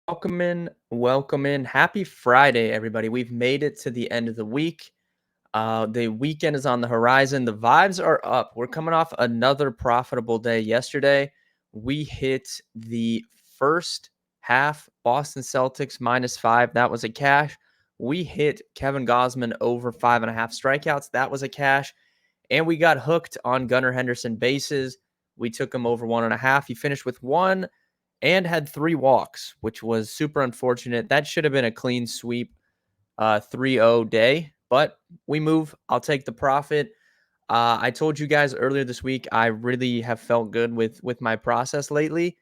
Welcome in. Happy Friday, everybody. We've made it to the end of the week. The weekend is on the horizon. The vibes are up. We're coming off another profitable day yesterday. We hit the first half Boston Celtics -5. That was a cash. We hit Kevin Gosman over 5.5 strikeouts. That was a cash. And we got hooked on Gunnar Henderson bases. We took him over 1.5. He finished with one and had 3 walks, which was super unfortunate. That should have been a clean sweep 3-0 day, but we move. I'll take the profit. I told you guys earlier this week I really have felt good with my process lately,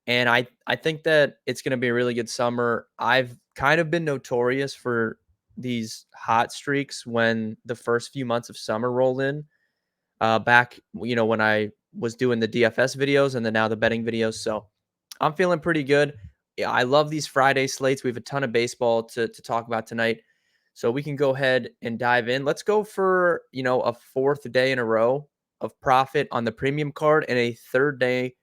and I think that it's going to be a really good summer. I've kind of been notorious for these hot streaks when the first few months of summer roll in. Back when I was doing the DFS videos and then now the betting videos, so I'm feeling pretty good. Yeah, I love these Friday slates. We have a ton of baseball to talk about tonight. So we can go ahead and dive in. Let's go for, a fourth day in a row of profit on the premium card and a third day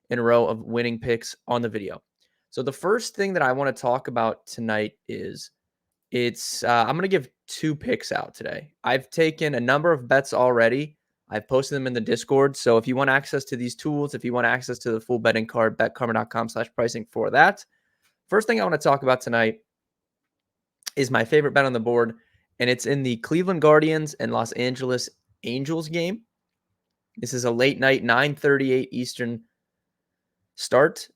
in a row of winning picks on the video. So the first thing that I want to talk about tonight is I'm going to give 2 picks out today. I've taken a number of bets already. I've posted them in the Discord. So if you want access to these tools, if you want access to the full betting card, betkarma.com/pricing for that. First thing I want to talk about tonight is my favorite bet on the board, and it's in the Cleveland Guardians and Los Angeles Angels game. This is a late night, 9:38 Eastern start.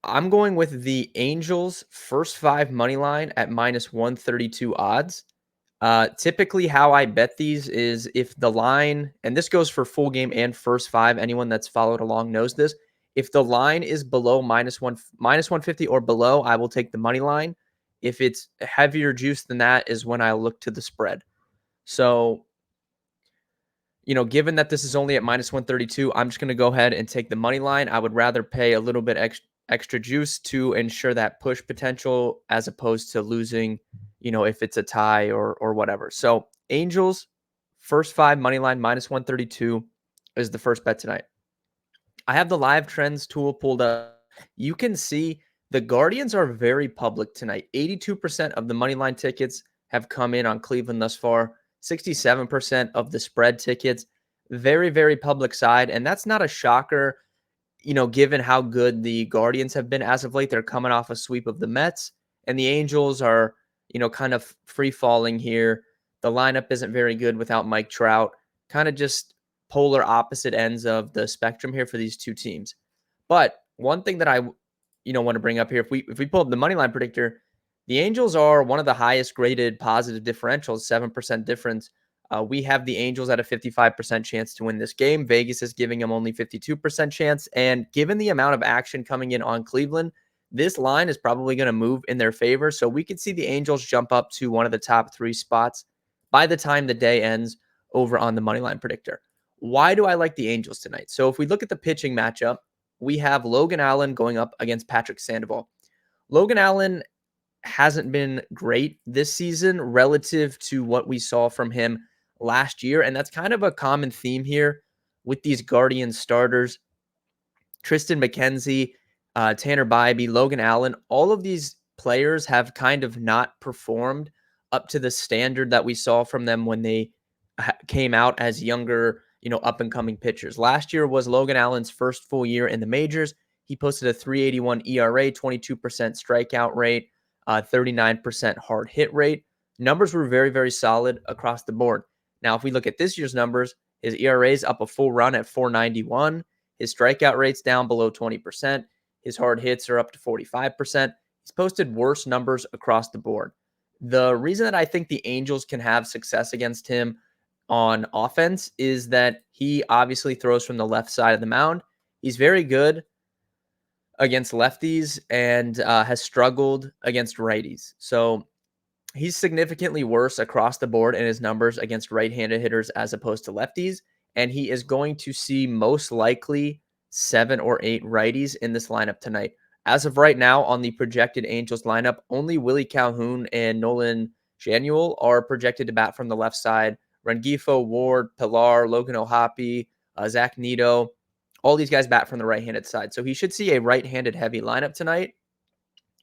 I'm going with the Angels first 5 money line at -132 odds. Typically, how I bet these is if the line, and this goes for full game and first 5, anyone that's followed along knows this. If the line is below -150 or below, I will take the money line. If it's heavier juice than that is when I look to the spread. So, given that this is only at -132, I'm just going to go ahead and take the money line. I would rather pay a little bit extra juice to ensure that push potential as opposed to losing, if it's a tie or whatever. So Angels first 5 money line -132 is the first bet tonight. I have the live trends tool pulled up. You can see the Guardians are very public tonight. 82% of the money line tickets have come in on Cleveland thus far. 67% of the spread tickets. Very, very public side. And that's not a shocker, given how good the Guardians have been as of late. They're coming off a sweep of the Mets. And the Angels are, kind of free falling here. The lineup isn't very good without Mike Trout. Kind of just polar opposite ends of the spectrum here for these two teams. But one thing that I want to bring up here, if we pull up the money line predictor, the Angels are one of the highest graded positive differentials, 7% difference. We have the Angels at a 55% chance to win this game. Vegas is giving them only 52% chance. And given the amount of action coming in on Cleveland, this line is probably going to move in their favor. So we could see the Angels jump up to one of the top 3 spots by the time the day ends over on the money line predictor. Why do I like the Angels tonight? So if we look at the pitching matchup, we have Logan Allen going up against Patrick Sandoval. Logan Allen hasn't been great this season relative to what we saw from him last year, and that's kind of a common theme here with these Guardians starters. Tristan McKenzie, Tanner Bybee, Logan Allen, all of these players have kind of not performed up to the standard that we saw from them when they came out as younger, up-and-coming pitchers. Last year was Logan Allen's first full year in the majors. He posted a 3.81 ERA, 22% strikeout rate, 39% hard hit rate. Numbers were very, very solid across the board. Now, if we look at this year's numbers, his ERA is up a full run at 4.91. His strikeout rate's down below 20%. His hard hits are up to 45%. He's posted worse numbers across the board. The reason that I think the Angels can have success against him on offense is that he obviously throws from the left side of the mound. He's very good against lefties and has struggled against righties. So he's significantly worse across the board in his numbers against right-handed hitters as opposed to lefties. And he is going to see most likely 7 or 8 righties in this lineup tonight. As of right now, on the projected Angels lineup, only Willie Calhoun and Nolan Januel are projected to bat from the left side. Rengifo, Ward, Pilar, Logan O'Hoppe, Zach Neto, all these guys bat from the right-handed side. So he should see a right-handed heavy lineup tonight.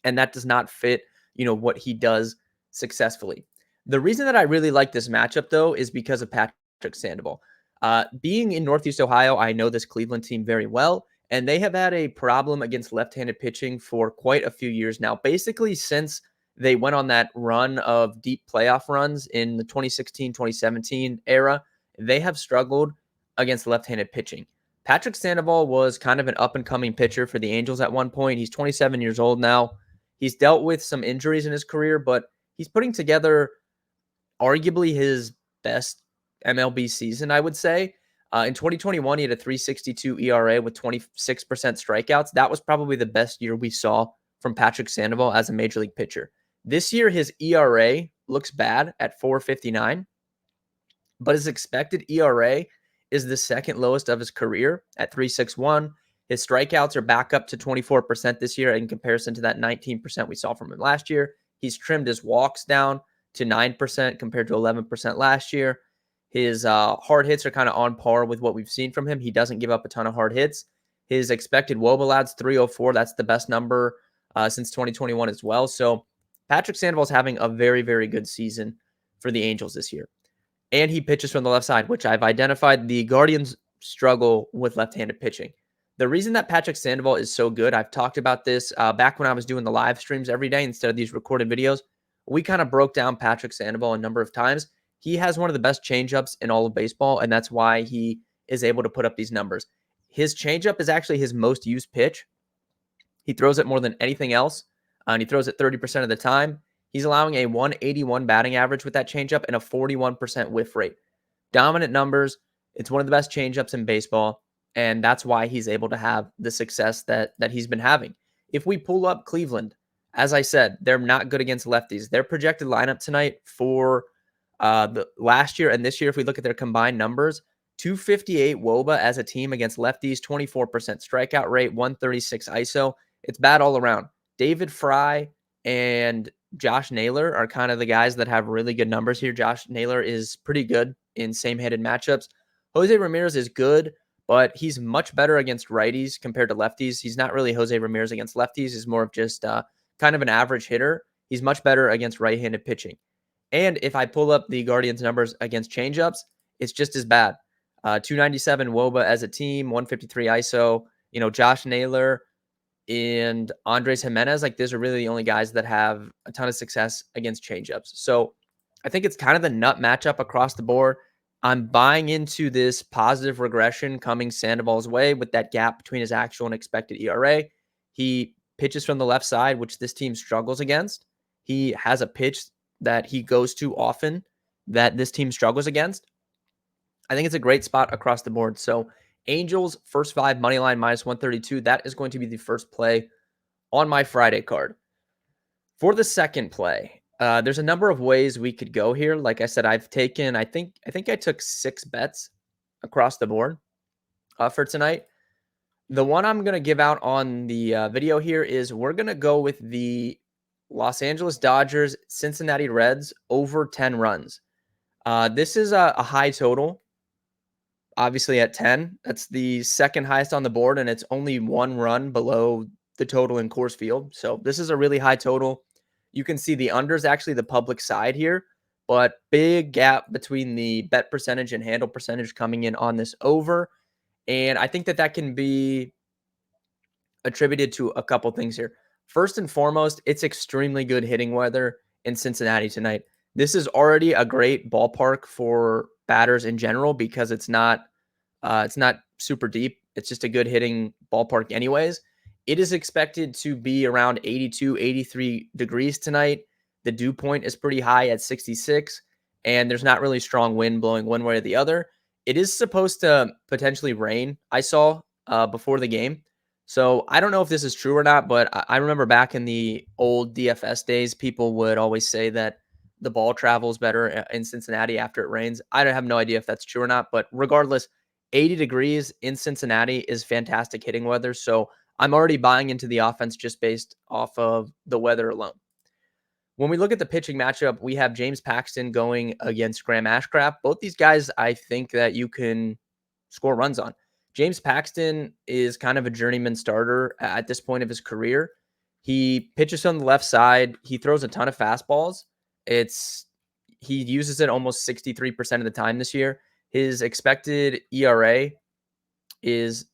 and that does not fit, what he does successfully. The reason that I really like this matchup, though, is because of Patrick Sandoval. Being in Northeast Ohio, I know this Cleveland team very well, and they have had a problem against left-handed pitching for quite a few years now. Basically, since they went on that run of deep playoff runs in the 2016-2017 era, they have struggled against left-handed pitching. Patrick Sandoval was kind of an up-and-coming pitcher for the Angels at one point. He's 27 years old now. He's dealt with some injuries in his career, but he's putting together arguably his best MLB season, I would say. In 2021, he had a 3.62 ERA with 26% strikeouts. That was probably the best year we saw from Patrick Sandoval as a major league pitcher. This year, his ERA looks bad at 4.59, but his expected ERA is the second lowest of his career at 3.61. His strikeouts are back up to 24% this year in comparison to that 19% we saw from him last year. He's trimmed his walks down to 9% compared to 11% last year. His hard hits are kind of on par with what we've seen from him. He doesn't give up a ton of hard hits. His expected WOBA lad's 304. That's the best number since 2021 as well. So Patrick Sandoval's having a very, very good season for the Angels this year. And he pitches from the left side, which I've identified the Guardians struggle with left-handed pitching. The reason that Patrick Sandoval is so good, I've talked about this back when I was doing the live streams every day instead of these recorded videos. We kind of broke down Patrick Sandoval a number of times. He has one of the best changeups in all of baseball, and that's why he is able to put up these numbers. His changeup is actually his most used pitch. He throws it more than anything else, and he throws it 30% of the time. He's allowing a 181 batting average with that changeup and a 41% whiff rate. Dominant numbers. It's one of the best changeups in baseball, and that's why he's able to have the success that he's been having. If we pull up Cleveland, as I said, they're not good against lefties. Their projected lineup tonight for the last year and this year, if we look at their combined numbers, 258 WOBA as a team against lefties, 24% strikeout rate, 136 ISO. It's bad all around. David Fry and Josh Naylor are kind of the guys that have really good numbers here. Josh Naylor is pretty good in same-handed matchups. Jose Ramirez is good, but he's much better against righties compared to lefties. He's not really Jose Ramirez against lefties. He's more of just kind of an average hitter. He's much better against right-handed pitching. And if I pull up the Guardians numbers against changeups, it's just as bad. 297 WOBA as a team, 153 ISO. Josh Naylor and Andres Jimenez, these are really the only guys that have a ton of success against changeups. So I think it's kind of the nut matchup across the board. I'm buying into this positive regression coming Sandoval's way with that gap between his actual and expected ERA. He pitches from the left side, which this team struggles against. He has a pitch that he goes to often that this team struggles against. I think it's a great spot across the board. So Angels first 5 money line minus 132. That is going to be the first play on my Friday card. For the second play, there's a number of ways we could go here. Like I said, I've taken, I think I took 6 bets across the board for tonight. The one I'm going to give out on the video here is we're going to go with the Los Angeles Dodgers, Cincinnati Reds over 10 runs. This is a high total, obviously at 10. That's the second highest on the board, and it's only 1 run below the total in Coors Field. So this is a really high total. You can see the under is actually the public side here, but big gap between the bet percentage and handle percentage coming in on this over. And I think that can be attributed to a couple things here. First and foremost, it's extremely good hitting weather in Cincinnati tonight. This is already a great ballpark for batters in general because it's not super deep. It's just a good hitting ballpark anyways. It is expected to be around 82, 83 degrees tonight. The dew point is pretty high at 66, and there's not really strong wind blowing one way or the other. It is supposed to potentially rain, I saw before the game. So I don't know if this is true or not, but I remember back in the old DFS days, people would always say that the ball travels better in Cincinnati after it rains. I don't have no idea if that's true or not, but regardless, 80 degrees in Cincinnati is fantastic hitting weather. So I'm already buying into the offense just based off of the weather alone. When we look at the pitching matchup, we have James Paxton going against Graham Ashcraft. Both these guys, I think that you can score runs on. James Paxton is kind of a journeyman starter at this point of his career. He pitches on the left side. He throws a ton of fastballs. It's he uses it almost 63% of the time this year. His expected ERA is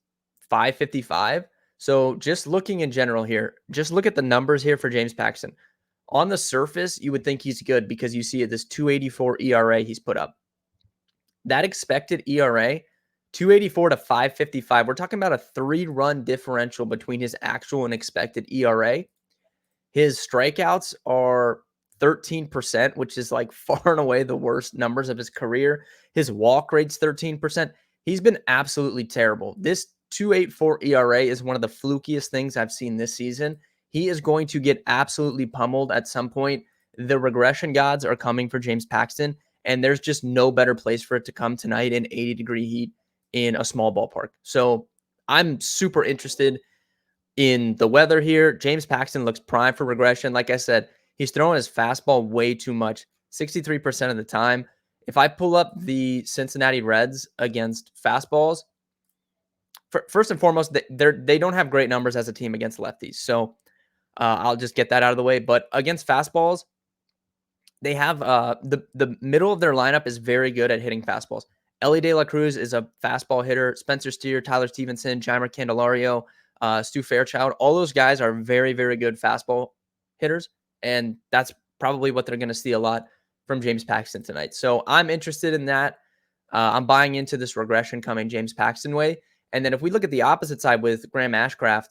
5.55. So just looking in general here, just look at the numbers here for James Paxton. On the surface, you would think he's good because you see this 2.84 ERA he's put up. That expected ERA, 2.84 to 5.55. We're talking about a 3-run differential between his actual and expected ERA. His strikeouts are 13%, which is like far and away the worst numbers of his career. His walk rate's 13%. He's been absolutely terrible. This 2.84 ERA is one of the flukiest things I've seen this season. He is going to get absolutely pummeled at some point. The regression gods are coming for James Paxton, and there's just no better place for it to come tonight in 80-degree heat in a small ballpark. So I'm super interested in the weather here. James Paxton looks prime for regression. Like I said, he's throwing his fastball way too much, 63% of the time. If I pull up the Cincinnati Reds against fastballs, first and foremost, they don't have great numbers as a team against lefties. So I'll just get that out of the way. But against fastballs, they have the middle of their lineup is very good at hitting fastballs. Ellie De La Cruz is a fastball hitter. Spencer Steer, Tyler Stevenson, Jeimer Candelario, Stu Fairchild. All those guys are very, very good fastball hitters. And that's probably what they're going to see a lot from James Paxton tonight. So I'm interested in that. I'm buying into this regression coming James Paxton way. And then if we look at the opposite side with Graham Ashcraft,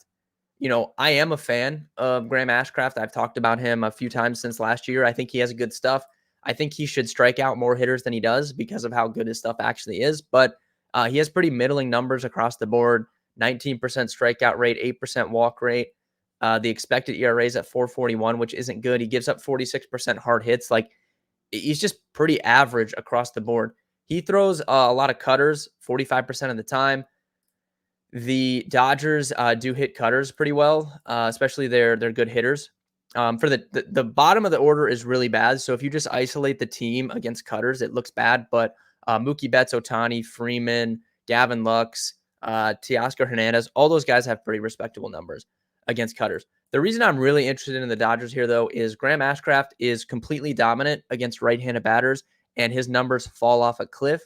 I am a fan of Graham Ashcraft. I've talked about him a few times since last year. I think he has good stuff. I think he should strike out more hitters than he does because of how good his stuff actually is. But he has pretty middling numbers across the board, 19% strikeout rate, 8% walk rate. The expected ERA is at 4.41, which isn't good. He gives up 46% hard hits. Like, he's just pretty average across the board. He throws a lot of cutters, 45% of the time. The Dodgers do hit cutters pretty well, especially they're good hitters. For the bottom of the order is really bad. So if you just isolate the team against cutters, it looks bad. But Mookie Betts, Ohtani, Freeman, Gavin Lux, Teoscar Hernandez, all those guys have pretty respectable numbers against cutters. The reason I'm really interested in the Dodgers here, though, is Graham Ashcraft is completely dominant against right-handed batters, and his numbers fall off a cliff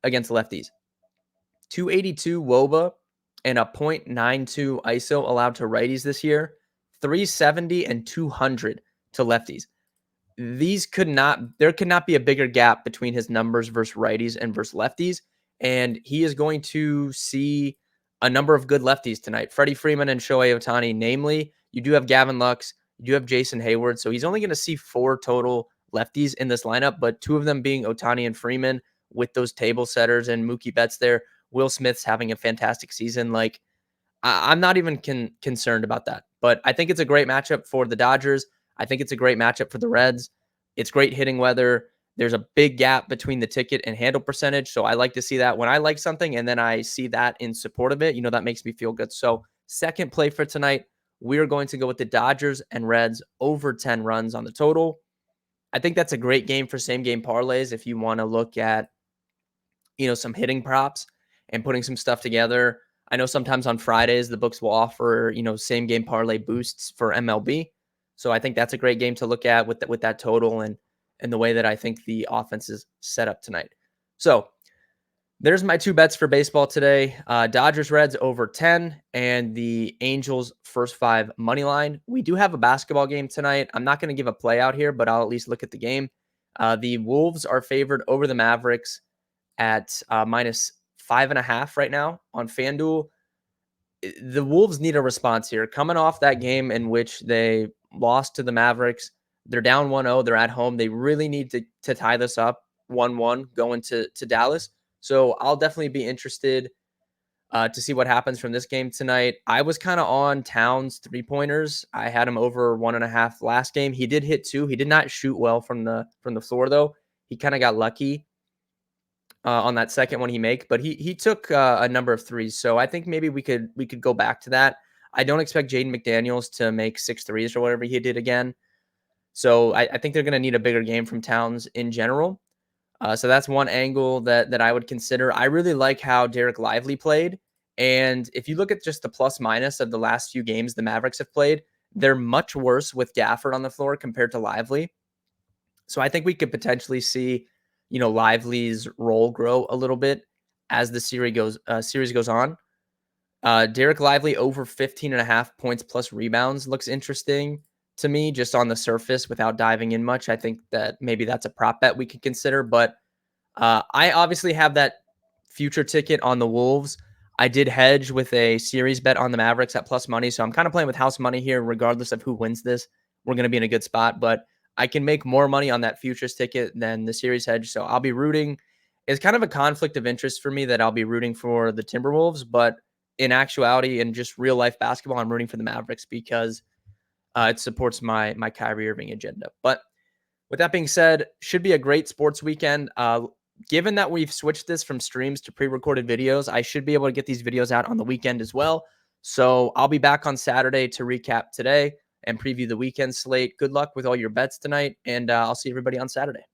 against lefties. 282 WOBA and a .92 ISO allowed to righties this year, 370 and 200 to lefties. There could not be a bigger gap between his numbers versus righties and versus lefties. And he is going to see a number of good lefties tonight. Freddie Freeman and Shohei Ohtani, namely. You do have Gavin Lux. You do have Jason Hayward. So he's only going to see 4 total lefties in this lineup, but 2 of them being Ohtani and Freeman with those table setters and Mookie Betts there. Will Smith's having a fantastic season. Like, I'm not even concerned about that. But I think it's a great matchup for the Dodgers. I think it's a great matchup for the Reds. It's great hitting weather. There's a big gap between the ticket and handle percentage. So I like to see that when I like something and then I see that in support of it, that makes me feel good. So second play for tonight, we are going to go with the Dodgers and Reds over 10 runs on the total. I think that's a great game for same game parlays if you want to look at, some hitting props and putting some stuff together. I know sometimes on Fridays the books will offer, same game parlay boosts for MLB. So I think that's a great game to look at with that total and the way that I think the offense is set up tonight. So there's my 2 bets for baseball today. Dodgers Reds over 10 and the Angels first 5 money line. We do have a basketball game tonight. I'm not going to give a play out here, but I'll at least look at the game. The Wolves are favored over the Mavericks at minus 5.5 right now on FanDuel. The Wolves need a response here. Coming off that game in which they lost to the Mavericks, they're down 1-0. They're at home. They really need to tie this up 1-1 going to Dallas. So I'll definitely be interested to see what happens from this game tonight. I was kind of on Towns 3-pointers. I had him over 1.5 last game. He did hit 2. He did not shoot well from the floor though. He kind of got lucky on that second one he made, but he took a number of threes. So I think maybe we could go back to that. I don't expect Jaden McDaniels to make 6 threes or whatever he did again. So I think they're going to need a bigger game from Towns in general. So that's one angle that I would consider. I really like how Derek Lively played. And if you look at just the plus minus of the last few games the Mavericks have played, They're much worse with Gafford on the floor compared to Lively. So I think we could potentially see, Lively's role grow a little bit as the series goes on. Derek Lively over 15 and a half points plus rebounds looks interesting to me just on the surface without diving in much. I think that maybe that's a prop bet we could consider, but I obviously have that future ticket on the Wolves. I did hedge with a series bet on the Mavericks at plus money, so I'm kind of playing with house money here. Regardless of who wins this, we're going to be in a good spot, but I can make more money on that futures ticket than the series hedge, so I'll be rooting. It's kind of a conflict of interest for me that I'll be rooting for the Timberwolves, but in actuality, in just real life basketball, I'm rooting for the Mavericks because it supports my Kyrie Irving agenda. But with that being said, should be a great sports weekend. Given that we've switched this from streams to pre-recorded videos, I should be able to get these videos out on the weekend as well. So I'll be back on Saturday to recap today and preview the weekend slate. Good luck with all your bets tonight, and I'll see everybody on Saturday.